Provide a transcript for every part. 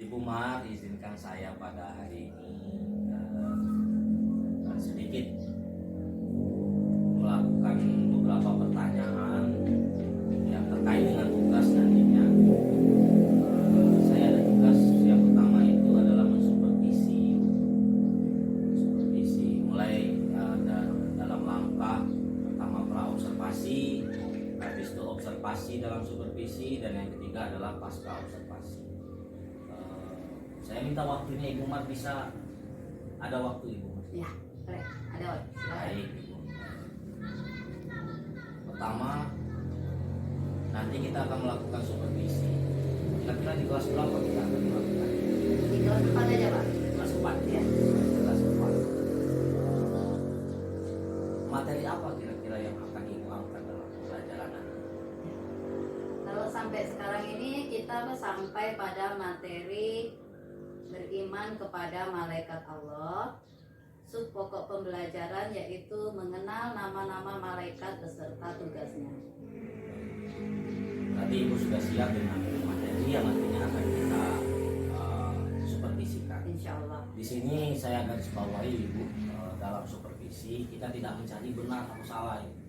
Ibu Mar, izinkan saya pada hari ini sedikit melakukan beberapa pertanyaan yang terkait dengan tugas nantinya. Saya ada tugas yang pertama itu adalah mensupervisi mulai dalam langkah pertama praobservasi, habis itu observasi dalam supervisi, dan yang ketiga adalah pasca observasi. Saya minta waktunya Ibu Mar, bisa ada waktu Ibu Mar? Ya, ada waktu. Baik Ibu. Pertama, nanti kita akan melakukan supervisi. Kira-kira di kelas berapa kita akan melakukan? Di kelas 4 aja Pak. Kelas 4 Ya. Kelas 4. Materi apa kira-kira yang akan Ibu angkat dalam pelajaran nanti? Kalau sampai sekarang ini kita sampai pada materi beriman kepada malaikat Allah. Sub pokok pembelajaran yaitu mengenal nama-nama malaikat beserta tugasnya. Berarti Ibu sudah siap dengan materi yang nantinya akan kita supervisikan. Insya Allah. Di sini saya garis bawahi Ibu, dalam supervisi kita tidak mencari benar atau salah Ibu.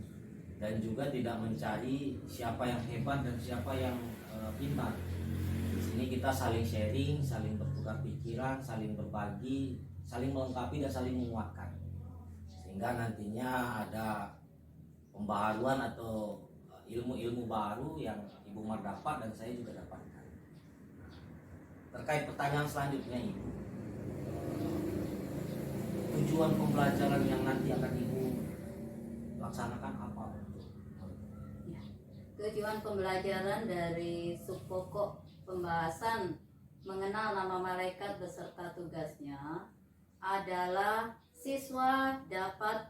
Dan juga tidak mencari siapa yang hebat dan siapa yang pintar. Di sini kita saling sharing, saling bertukar pikiran, saling berbagi, saling melengkapi dan saling menguatkan. Sehingga nantinya ada pembaharuan atau ilmu-ilmu baru yang Ibu Mar dapat dan saya juga dapatkan. Terkait pertanyaan selanjutnya Ibu, tujuan pembelajaran yang nanti akan Ibu laksanakan apa? Tujuan pembelajaran dari sub pokok pembahasan mengenal nama malaikat beserta tugasnya adalah siswa dapat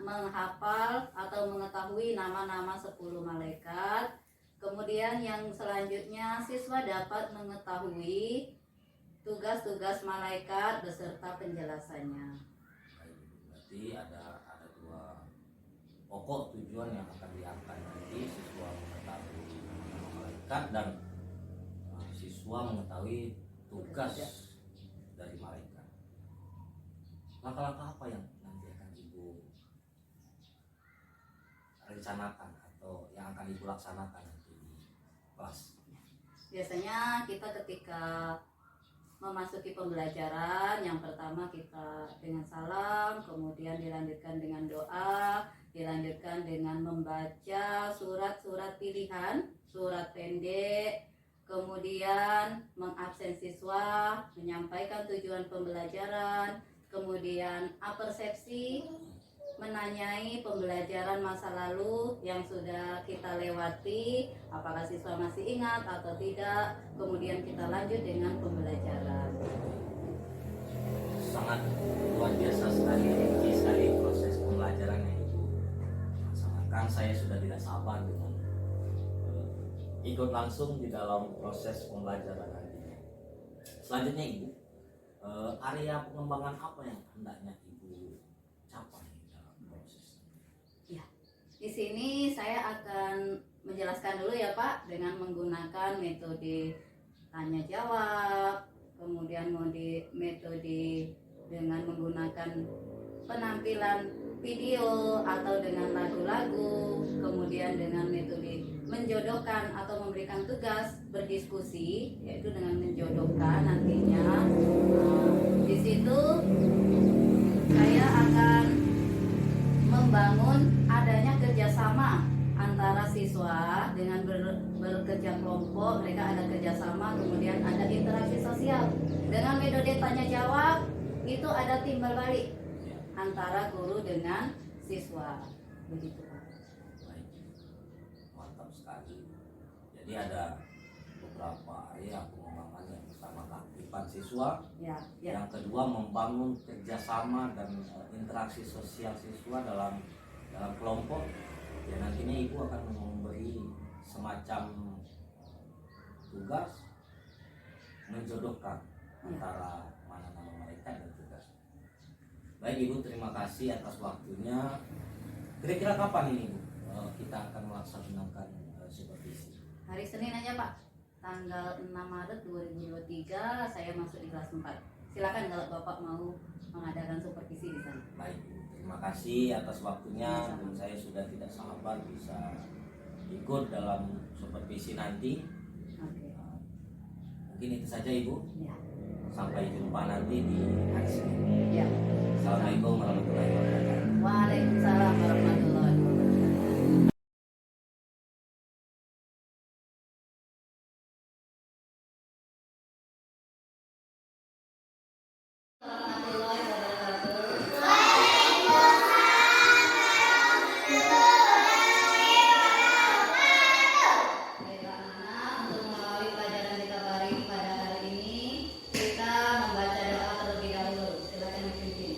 menghafal atau mengetahui nama-nama 10 malaikat. Kemudian yang selanjutnya siswa dapat mengetahui tugas-tugas malaikat beserta penjelasannya. Berarti ada dua pokok tujuan yang akan diangkat nanti: siswa mengetahui nama malaikat dan siswa mengetahui tugas dari malaikat. Langkah-langkah apa yang nanti akan Ibu rencanakan atau yang akan Ibu laksanakan nanti di kelas? Biasanya kita ketika memasuki pembelajaran, yang pertama kita dengan salam, kemudian dilanjutkan dengan doa, dilanjutkan dengan membaca surat-surat pilihan, surat pendek, kemudian mengabsen siswa, menyampaikan tujuan pembelajaran, kemudian apersepsi, menanyai pembelajaran masa lalu yang sudah kita lewati, apakah siswa masih ingat atau tidak, kemudian kita lanjut dengan pembelajaran. Sangat luar biasa sekali, rinci sekali proses pembelajaran yang Ibu laksanakan. Saya sudah tidak sabar dengan ikut langsung di dalam proses pembelajaran nantinya. Selanjutnya Ibu, area pengembangan apa yang hendaknya Ibu capai dalam proses? Ya, di sini saya akan menjelaskan dulu ya Pak, dengan menggunakan metode tanya jawab, kemudian metode dengan menggunakan penampilan video atau dengan lagu-lagu, kemudian dengan metode menjodohkan atau memberikan tugas berdiskusi, yaitu dengan menjodohkan nantinya. Di situ saya akan membangun adanya kerjasama antara siswa dengan bekerja kelompok. Mereka ada kerjasama, kemudian ada interaksi sosial. Dengan metode tanya jawab itu ada timbal balik antara guru dengan siswa, begitu Pak. Baik, mantap sekali. Jadi ada beberapa area pengembangan. Yang pertama, keaktifan siswa, Ya. yang kedua membangun kerjasama dan interaksi sosial siswa dalam kelompok. Ya, nantinya Ibu akan memberi semacam tugas menjodohkan antara mana nama mereka dan tugas. Baik Ibu, terima kasih atas waktunya. Kira-kira kapan ini Ibu kita akan melaksanakan supervisi? Hari Senin aja Pak. tanggal 6 Maret 2023 saya masuk di kelas 4. Silakan kalau Bapak mau mengadakan supervisi di sana. Baik, terima kasih atas waktunya, Sama-sama. dan saya sudah tidak sabar bisa ikut dalam supervisi nanti. Oke. Mungkin itu saja Ibu. Ya. Sampai jumpa nanti di hari Senin. Ya. Assalamualaikum warahmatullahi wabarakatuh. Waalaikumsalam warahmatullahi wabarakatuh. Warahmatullahi wabarakatuh. Baiklah anak-anak, untuk mengawali pelajaran kita pada hari ini, kita membaca doa terlebih dahulu. Silakan dipimpin.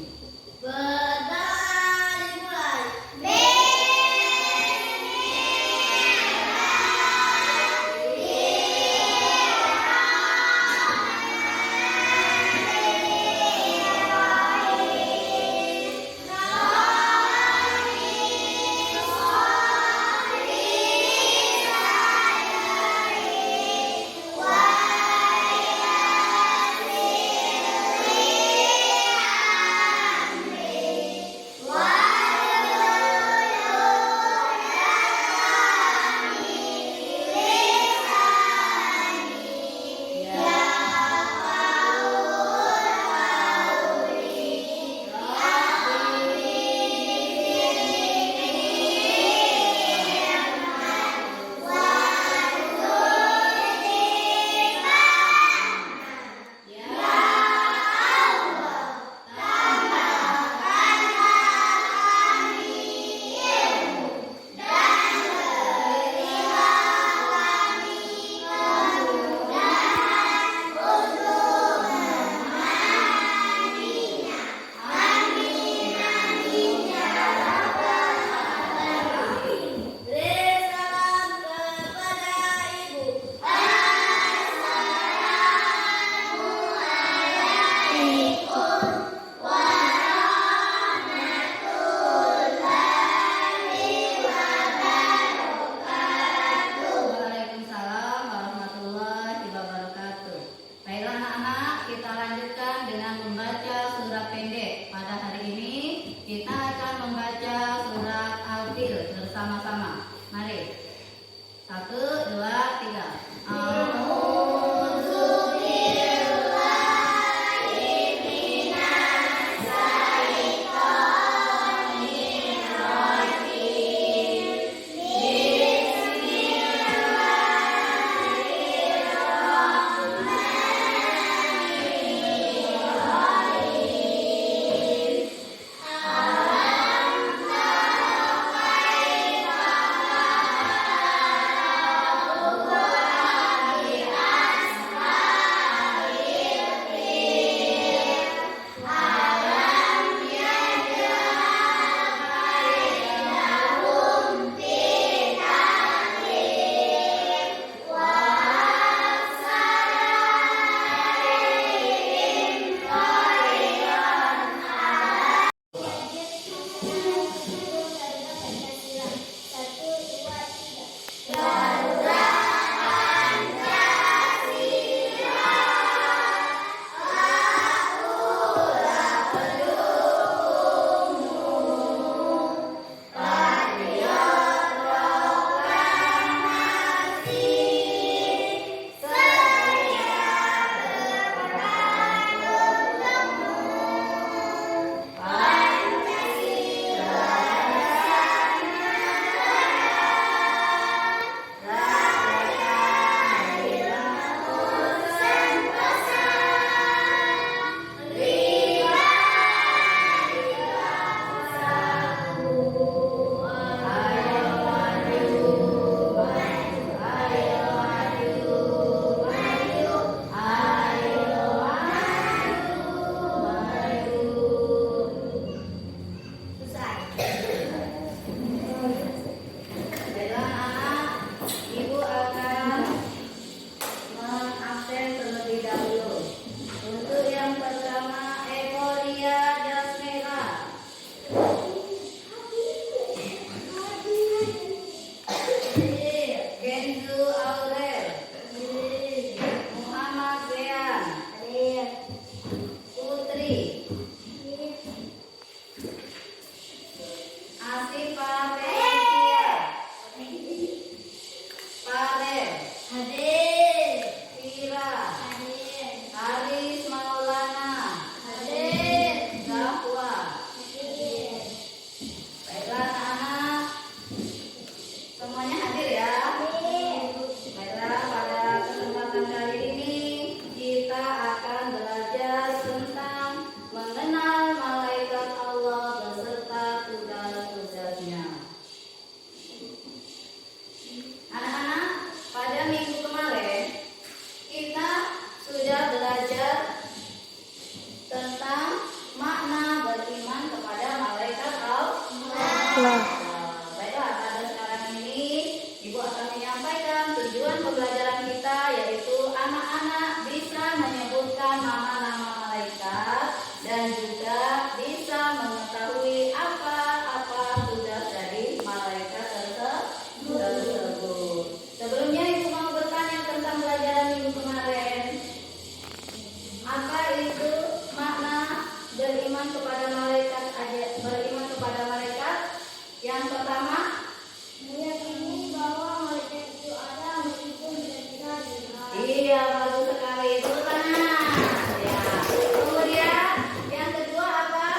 Iya, bagus sekali. Tepuk tangan. Ya. Kemudian yang kedua apa?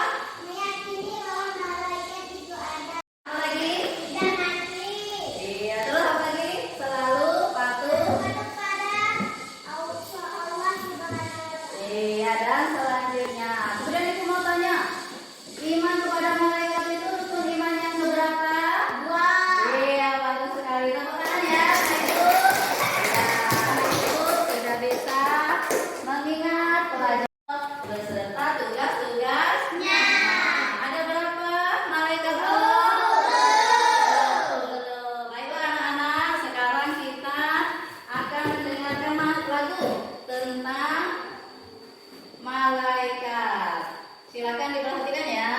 Meyakini bahwa malaikat itu ada Apa lagi? dan mati Iya, terus apa lagi? Selalu patuh. kepada Allah Subhanahu wa Ta'ala. Iya, dan selanjutnya. Kemudian ibu mau tanya, iman kepada malaikat itu rukun iman yang keberapa? Dua. Iya, bagus sekali. Tepuk tangan ya, Ibu. Ya, Ibu sudah bisa mengingat pelajaran beserta tugas-tugasnya. Ada berapa malaikat Allah? 10. Baiklah anak-anak, sekarang kita akan mendengarkan lagu tentang malaikat. Silakan diperhatikan ya.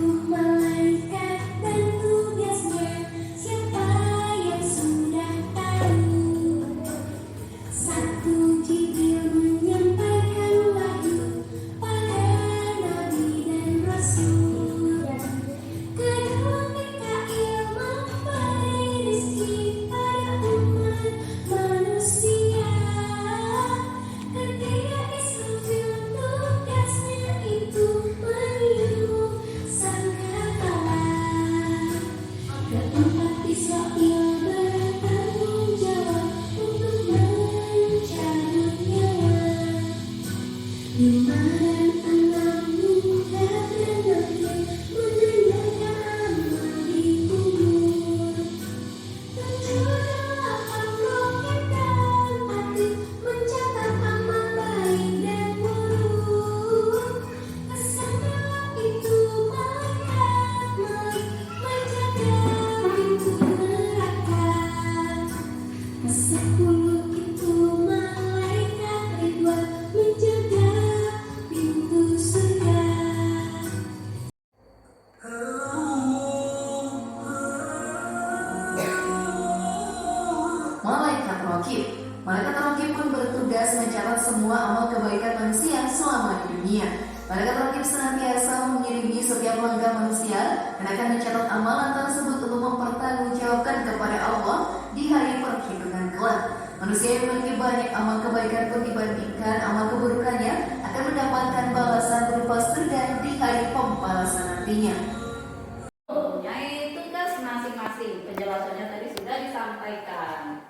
Malaikat dan tugasnya, siapa yang sudah tahu? Satu, Jibril menyampaikan wahyu pada nabi dan rasul. Kedua, Mikail memberi rezeki pada umat manusia. Ketiga, Israfil tugasnya itu meniup sangkakala. Keempat, Israfil bertanggung jawab untuk mencabut nyawa. Lima dan enam, Mungkar dan Nakir menandakan amal di kubur. Tujuh, delapan, Roket dan Atik mencatat amal baik dan buruk. Kesembilan itu malaikat menjaga pintu neraka. Kesepuluh itu malaikat Ridwan menjaga pintu surga. Malaikat Raqib. Malaikat Raqib pun bertugas mencatat semua amal kebaikan manusia selama di dunia. Malaikat Raqib senantiasa mengirimi setiap langkah manusia dan akan mencatat amalan tersebut untuk mempertanggungjawabkan kepada Allah di hari perhitungan kelak. Manusia yang memiliki banyak amal kebaikan pun dibandingkan amal keburukannya akan mendapatkan balasan berupa surga di hari pembalasan nantinya. Mempunyai tugas masing-masing. Penjelasannya tadi sudah disampaikan.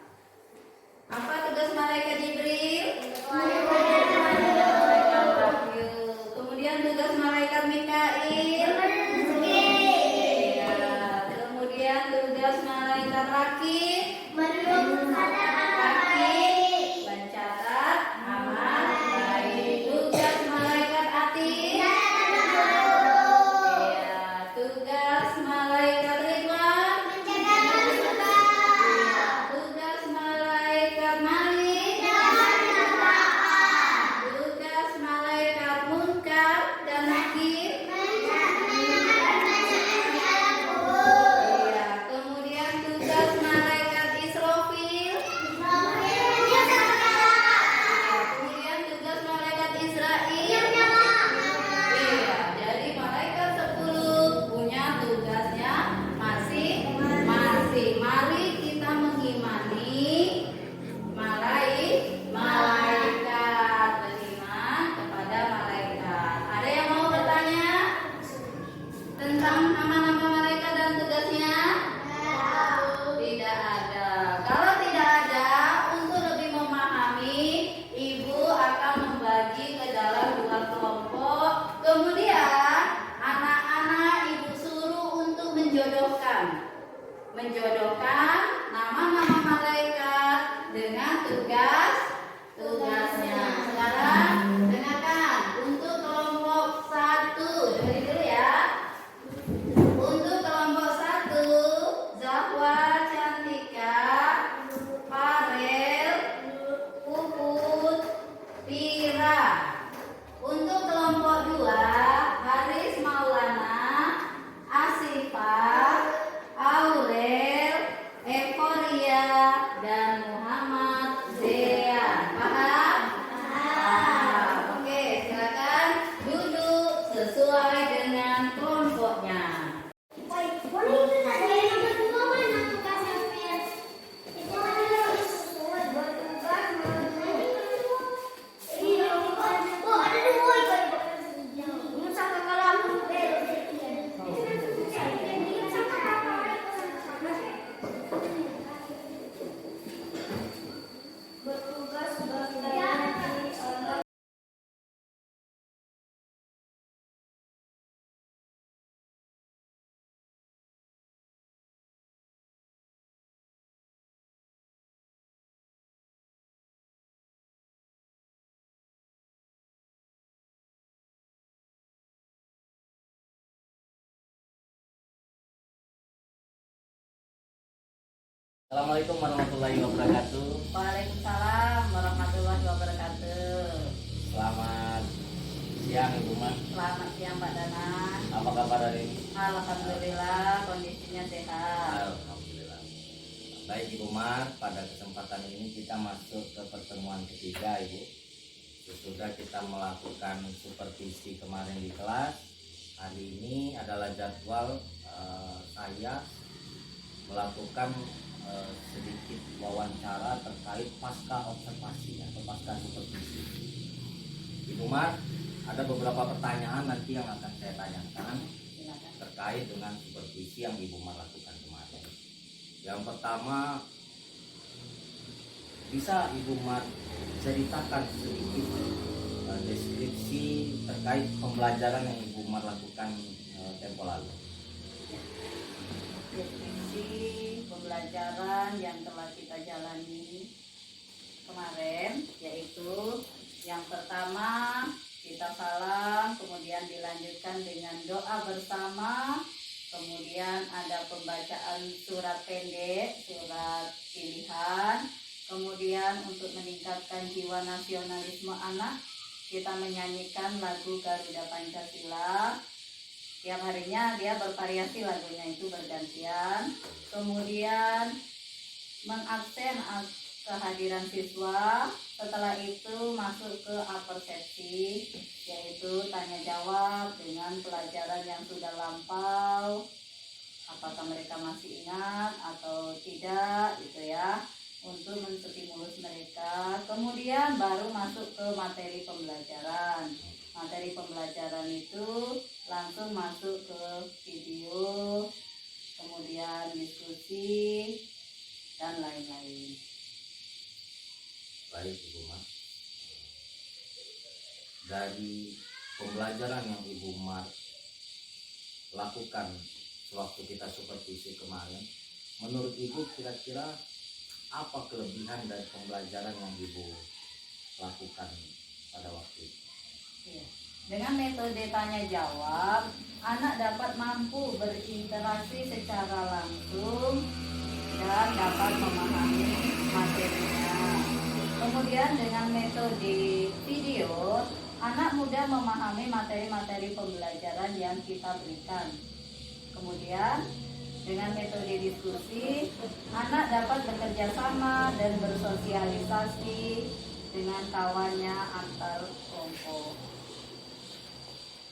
Apa tugas malaikat Jibril? Malaikat Wahyu. Kemudian tugas malaikat Mikail. Iya. Kemudian tugas malaikat Rakib. Rakib mencatat amal baik. Tugas malaikat Atik. Iya. Tugas malaikat Ridwan. Tugas Assalamualaikum warahmatullahi wabarakatuh. Waalaikumsalam warahmatullahi wabarakatuh. Selamat siang Ibu Mat. Selamat siang Pak Danan. Apa kabar hari ini? Alhamdulillah kondisinya sehat. Alhamdulillah. Baik Ibu Mat, pada kesempatan ini kita masuk ke pertemuan ketiga Ibu. Sesudah kita melakukan supervisi kemarin di kelas, hari ini adalah jadwal saya melakukan sedikit wawancara terkait pasca observasi atau pasca supervisi. Ibu Mat, ada beberapa pertanyaan nanti yang akan saya tanyakan Silakan. terkait dengan supervisi yang Ibu Mat lakukan kemarin. Yang pertama, bisa Ibu Mat ceritakan sedikit deskripsi terkait pembelajaran yang Ibu Mat lakukan tempo lalu. Deskripsi pembelajaran yang telah kita jalani kemarin, yaitu yang pertama kita salam, kemudian dilanjutkan dengan doa bersama, kemudian ada pembacaan surat pendek, surat pilihan, kemudian untuk meningkatkan jiwa nasionalisme anak kita menyanyikan lagu Garuda Pancasila. Tiap harinya dia bervariasi lagunya itu bergantian. Kemudian mengabsen kehadiran siswa. Setelah itu masuk ke apersepsi, yaitu tanya jawab dengan pelajaran yang sudah lampau. Apakah mereka masih ingat atau tidak gitu ya, untuk menstimulus mereka. Kemudian baru masuk ke materi pembelajaran. Materi pembelajaran itu langsung masuk ke video, kemudian diskusi, dan lain-lain. Baik Ibu Mat, dari pembelajaran yang Ibu Mat lakukan sewaktu kita supervisi kemarin, menurut Ibu kira-kira apa kelebihan dari pembelajaran yang Ibu lakukan pada waktu itu? Ya. Dengan metode tanya jawab, anak dapat mampu berinteraksi secara langsung dan dapat memahami materinya. Kemudian dengan metode video, anak mudah memahami materi-materi pembelajaran yang kita berikan. Kemudian dengan metode diskusi, anak dapat bekerja sama dan bersosialisasi dengan kawannya antar kelompok.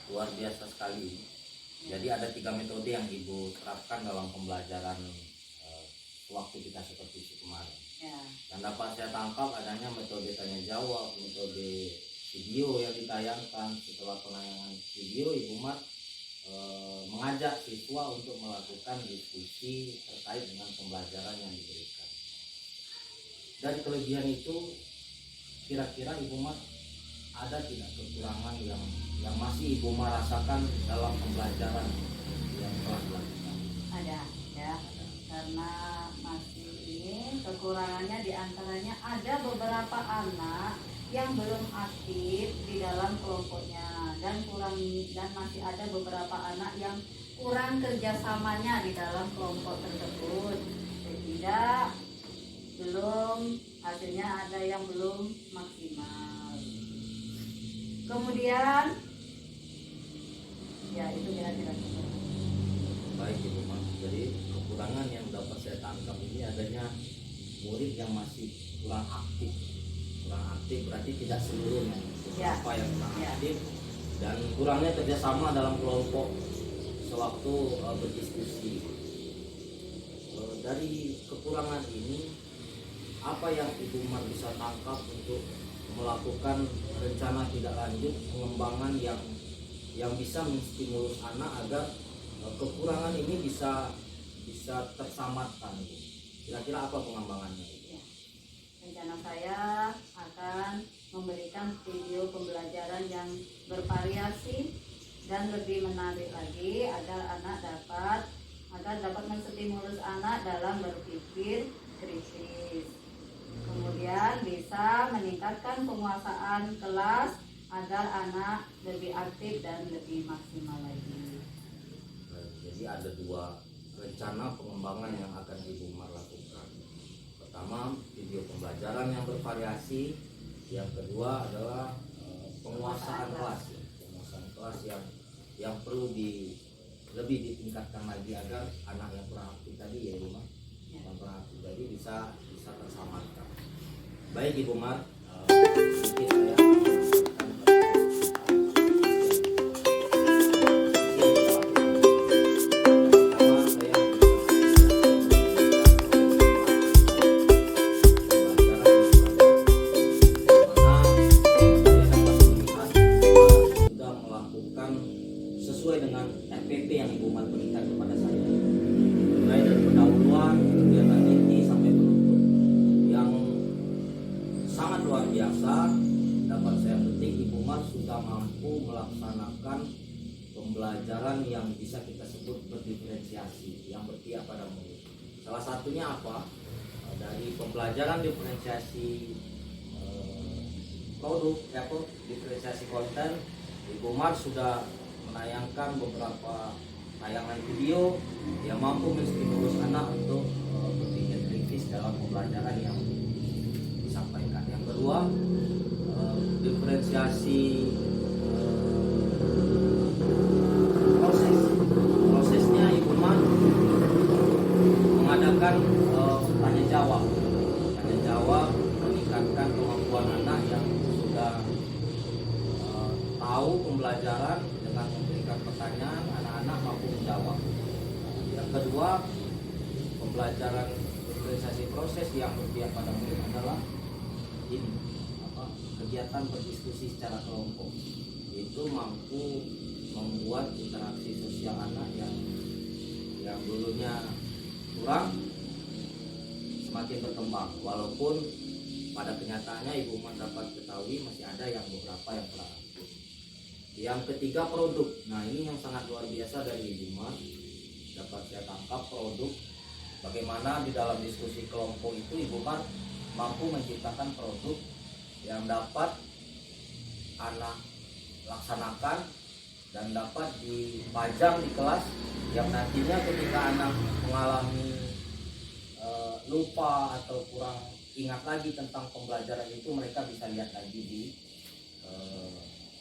Luar biasa sekali. Jadi ada 3 metode yang Ibu terapkan dalam pembelajaran waktu kita supervisi kemarin. Ya. Dan dapat saya tangkap adanya metode tanya jawab, metode video yang ditayangkan. Setelah penayangan video, Ibu Mat mengajak siswa untuk melakukan diskusi terkait dengan pembelajaran yang diberikan. Dari kelebihan itu, kira-kira Ibu Mat ada tidak kekurangan yang masih Ibu Mat rasakan dalam pembelajaran yang telah dilakukan? Ada ya, karena masih ini kekurangannya diantaranya ada beberapa anak yang belum aktif di dalam kelompoknya dan masih ada beberapa anak yang kurang kerjasamanya di dalam kelompok tersebut, sehingga hasilnya ada yang belum maksimal. Kemudian ya itu kira-kira. Baik Ibu Mat, jadi kekurangan yang dapat saya tangkap ini adanya murid yang masih kurang aktif berarti tidak seluruhnya, beberapa yang kurang aktif dan kurangnya kerjasama dalam kelompok sewaktu berdiskusi. Dari kekurangan ini, apa yang Ibu Mat bisa tangkap untuk melakukan rencana tidak lanjut pengembangan yang bisa menstimulus anak agar kekurangan ini bisa tersamatkan? Kira-kira apa pengembangannya? Ya. Rencana saya akan memberikan video pembelajaran yang bervariasi dan lebih menarik lagi agar dapat menstimulus anak dalam berpikir kritis. Kemudian bisa meningkatkan penguasaan kelas agar anak lebih aktif dan lebih maksimal lagi. Jadi ada 2 rencana pengembangan yang akan Ibu Mat lakukan. video pembelajaran yang bervariasi. Yang kedua adalah penguasaan kelas, penguasaan kelas yang perlu lebih ditingkatkan lagi agar anak yang kurang aktif tadi ya Ibu Mar, yang kurang aktif tadi bisa terselamatkan. Baik Ibu Mar, sedikit saya sesuai dengan FPP yang Ibu Mar berikan kepada saya, mulai dari pendahuluan, kegiatan inti sampai penutup, yang sangat luar biasa. Dapat saya petik Ibu Mar sudah mampu melaksanakan pembelajaran yang bisa kita sebut berdiferensiasi, yang berpihak pada murid. Salah satunya apa? Dari pembelajaran diferensiasi produk, diferensiasi konten, Ibu Mar sudah menayangkan beberapa tayangan video yang mampu menstimulus anak untuk berpikir kritis dalam pembelajaran yang disampaikan. Yang kedua, diferensiasi prosesnya Ibu Mar mengadakan tanya jawab meningkatkan kemampuan anak yang sudah tahu pembelajaran. Dengan memberikan pertanyaan, anak-anak mampu menjawab. Yang kedua, pembelajaran diferensiasi proses yang berpihak pada murid adalah kegiatan berdiskusi secara kelompok. Itu mampu membuat interaksi sosial anak yang dulunya kurang semakin berkembang. Walaupun pada kenyataannya Ibu Mar dapat ketahui masih ada yang beberapa yang kurang. Yang ketiga, produk. Nah, ini yang sangat luar biasa dari Ibu Mar. Dapat saya tangkap produk. Bagaimana di dalam diskusi kelompok itu Ibu Mar mampu menciptakan produk yang dapat anak laksanakan dan dapat dipajang di kelas, yang nantinya ketika anak mengalami lupa atau kurang ingat lagi tentang pembelajaran itu, mereka bisa lihat lagi di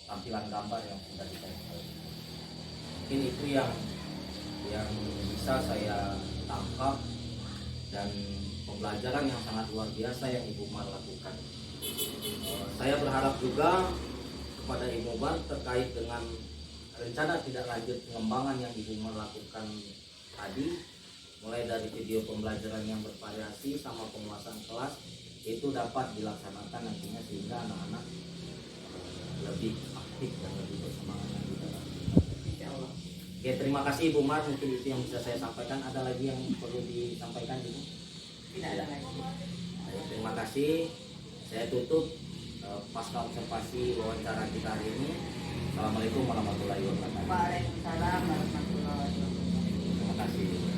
tampilan gambar yang sudah ditempel. Mungkin itu yang bisa saya tangkap, dan pembelajaran yang sangat luar biasa yang Ibu Mar lakukan. Saya berharap juga kepada Ibu Mar terkait dengan rencana tidak lanjut pengembangan yang Ibu Mar lakukan tadi, mulai dari video pembelajaran yang bervariasi sama penguasaan kelas, itu dapat dilaksanakan nantinya sehingga anak-anak lebih aktif dan lebih bersemangat lagi dalam. Oke, terima kasih Ibu Mar, mungkin itu yang bisa saya sampaikan. Ada lagi yang perlu disampaikan Ibu? Tidak ada lagi. Terima kasih. Saya tutup pasca observasi wawancara kita hari ini. Assalamualaikum warahmatullahi wabarakatuh. Waalaikumsalam warahmatullahi wabarakatuh. Terima kasih.